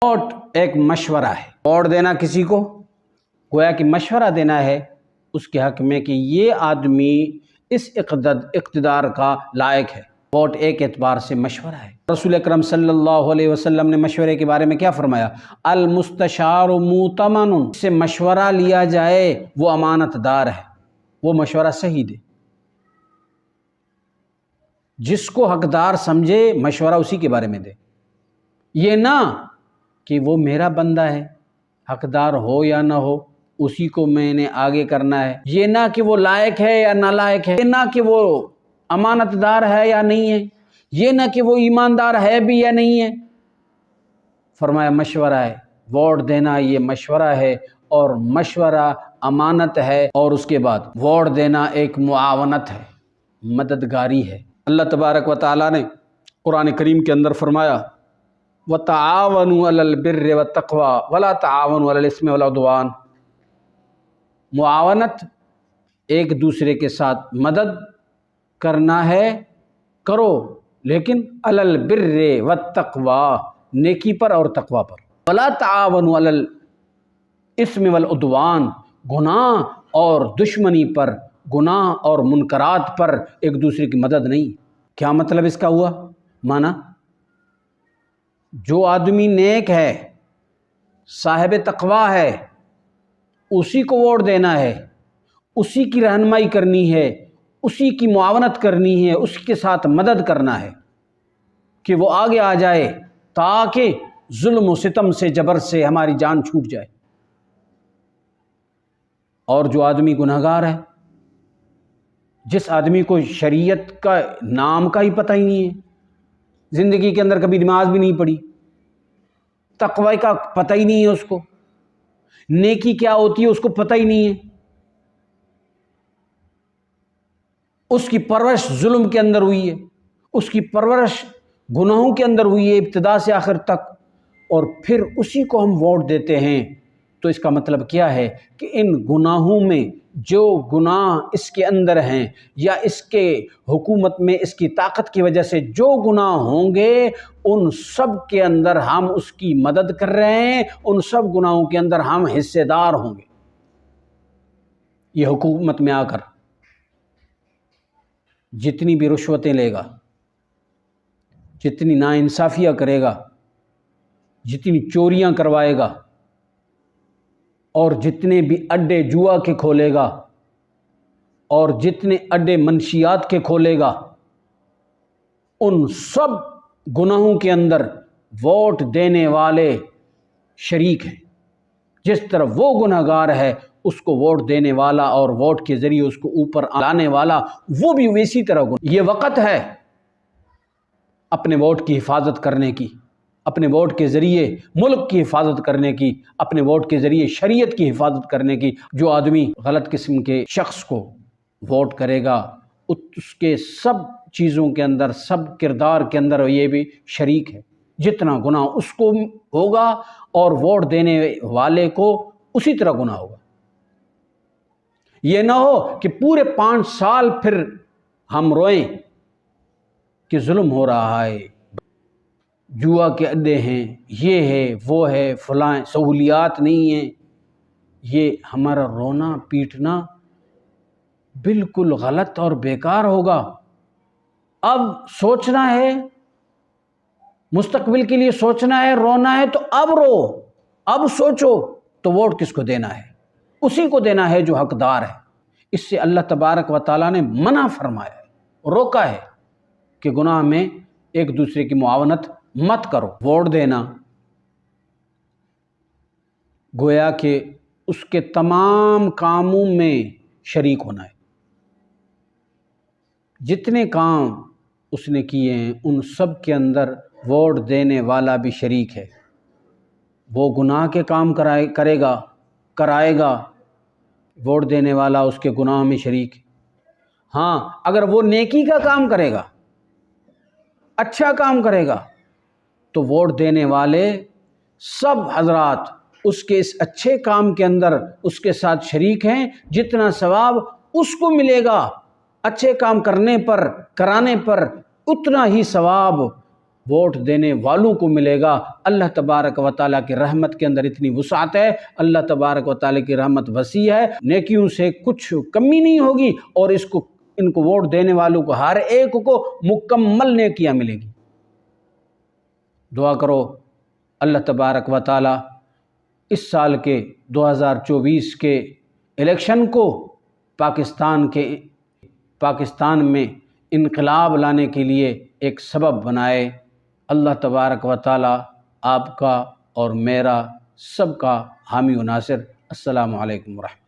Vote ایک مشورہ ہے، ووٹ دینا کسی کو گویا کہ مشورہ دینا ہے اس کے حق میں کہ یہ آدمی اس اقتدار کا لائق ہے۔ ووٹ ایک اعتبار سے مشورہ ہے۔ رسول اکرم صلی اللہ علیہ وسلم نے مشورے کے بارے میں کیا فرمایا؟ المستشار مؤتمن، اس سے مشورہ لیا جائے وہ امانت دار ہے، وہ مشورہ صحیح دے، جس کو حقدار سمجھے مشورہ اسی کے بارے میں دے، یہ نہ کہ وہ میرا بندہ ہے، حقدار ہو یا نہ ہو اسی کو میں نے آگے کرنا ہے، یہ نہ کہ وہ لائق ہے یا نالائق ہے، یہ نہ کہ وہ امانت دار ہے یا نہیں ہے، یہ نہ کہ وہ ایماندار ہے بھی یا نہیں ہے۔ فرمایا مشورہ ہے، ووٹ دینا یہ مشورہ ہے، اور مشورہ امانت ہے، اور اس کے بعد ووٹ دینا ایک معاونت ہے، مددگاری ہے۔ اللہ تبارک و تعالیٰ نے قرآن کریم کے اندر فرمایا وَتَعَاوَنُوا عَلَى الْبِرِّ وَالتَّقْوَى وَلَا تَعَاوَنُوا عَلَى الْإِثْمِ وَالْعُدْوَانِ، معاونت ایک دوسرے کے ساتھ مدد کرنا ہے، کرو، لیکن عَلَى الْبِرِّ وَالتَّقْوَى، نیکی پر اور تقوی پر، وَلَا تَعَاوَنُوا عَلَى الْإِثْمِ وَالْعُدْوَانِ، گناہ اور دشمنی پر، گناہ اور منکرات پر ایک دوسرے کی مدد نہیں۔ کیا مطلب اس کا ہوا؟ مانا جو آدمی نیک ہے، صاحب تقوی ہے، اسی کو ووٹ دینا ہے، اسی کی رہنمائی کرنی ہے، اسی کی معاونت کرنی ہے، اس کے ساتھ مدد کرنا ہے کہ وہ آگے آ جائے تاکہ ظلم و ستم سے، جبر سے ہماری جان چھوٹ جائے۔ اور جو آدمی گنہگار ہے، جس آدمی کو شریعت کا نام کا ہی پتہ ہی نہیں ہے، زندگی کے اندر کبھی نماز بھی نہیں پڑھی، تقوی کا پتہ ہی نہیں ہے اس کو، نیکی کیا ہوتی ہے اس کو پتہ ہی نہیں ہے، اس کی پرورش ظلم کے اندر ہوئی ہے، اس کی پرورش گناہوں کے اندر ہوئی ہے ابتدا سے آخر تک، اور پھر اسی کو ہم ووٹ دیتے ہیں، تو اس کا مطلب کیا ہے کہ ان گناہوں میں جو گناہ اس کے اندر ہیں، یا اس کے حکومت میں اس کی طاقت کی وجہ سے جو گناہ ہوں گے، ان سب کے اندر ہم اس کی مدد کر رہے ہیں، ان سب گناہوں کے اندر ہم حصے دار ہوں گے۔ یہ حکومت میں آ کر جتنی بھی رشوتیں لے گا، جتنی ناانصافیاں کرے گا، جتنی چوریاں کروائے گا، اور جتنے بھی اڈے جوا کے کھولے گا، اور جتنے اڈے منشیات کے کھولے گا، ان سب گناہوں کے اندر ووٹ دینے والے شریک ہیں۔ جس طرح وہ گنہگار ہے، اس کو ووٹ دینے والا اور ووٹ کے ذریعے اس کو اوپر لانے والا وہ بھی اسی طرح یہ وقت ہے اپنے ووٹ کی حفاظت کرنے کی، اپنے ووٹ کے ذریعے ملک کی حفاظت کرنے کی، اپنے ووٹ کے ذریعے شریعت کی حفاظت کرنے کی۔ جو آدمی غلط قسم کے شخص کو ووٹ کرے گا، اس کے سب چیزوں کے اندر، سب کردار کے اندر یہ بھی شریک ہے۔ جتنا گناہ اس کو ہوگا اور ووٹ دینے والے کو اسی طرح گناہ ہوگا۔ یہ نہ ہو کہ پورے 5 سال پھر ہم روئیں کہ ظلم ہو رہا ہے، جوا کے اڈے ہیں، یہ ہے، وہ ہے، فلاں سہولیات نہیں ہیں۔ یہ ہمارا رونا پیٹنا بالکل غلط اور بیکار ہوگا۔ اب سوچنا ہے، مستقبل کے لیے سوچنا ہے، رونا ہے تو اب رو، اب سوچو تو ووٹ کس کو دینا ہے؟ اسی کو دینا ہے جو حقدار ہے۔ اس سے اللہ تبارک و تعالیٰ نے منع فرمایا ہے، روکا ہے کہ گناہ میں ایک دوسرے کی معاونت مت کرو۔ ووٹ دینا گویا کہ اس کے تمام کاموں میں شریک ہونا ہے۔ جتنے کام اس نے کیے ہیں ان سب کے اندر ووٹ دینے والا بھی شریک ہے۔ وہ گناہ کے کام کرائے گا، ووٹ دینے والا اس کے گناہ میں شریک ہے۔ ہاں، اگر وہ نیکی کا کام کرے گا، اچھا کام کرے گا، تو ووٹ دینے والے سب حضرات اس کے اس اچھے کام کے اندر اس کے ساتھ شریک ہیں۔ جتنا ثواب اس کو ملے گا اچھے کام کرنے پر، کرانے پر، اتنا ہی ثواب ووٹ دینے والوں کو ملے گا۔ اللہ تبارک و تعالیٰ کی رحمت کے اندر اتنی وسعت ہے، اللہ تبارک و تعالیٰ کی رحمت وسیع ہے، نیکیوں سے کچھ کمی نہیں ہوگی، اور ان کو ووٹ دینے والوں کو ہر ایک کو مکمل نیکیاں ملے گی۔ دعا کرو اللہ تبارک و تعالیٰ اس سال کے 2024 کے الیکشن کو پاکستان میں انقلاب لانے کے لیے ایک سبب بنائے۔ اللہ تبارک و تعالیٰ آپ کا اور میرا سب کا حامی و ناصر۔ السلام علیکم ورحمۃ اللہ۔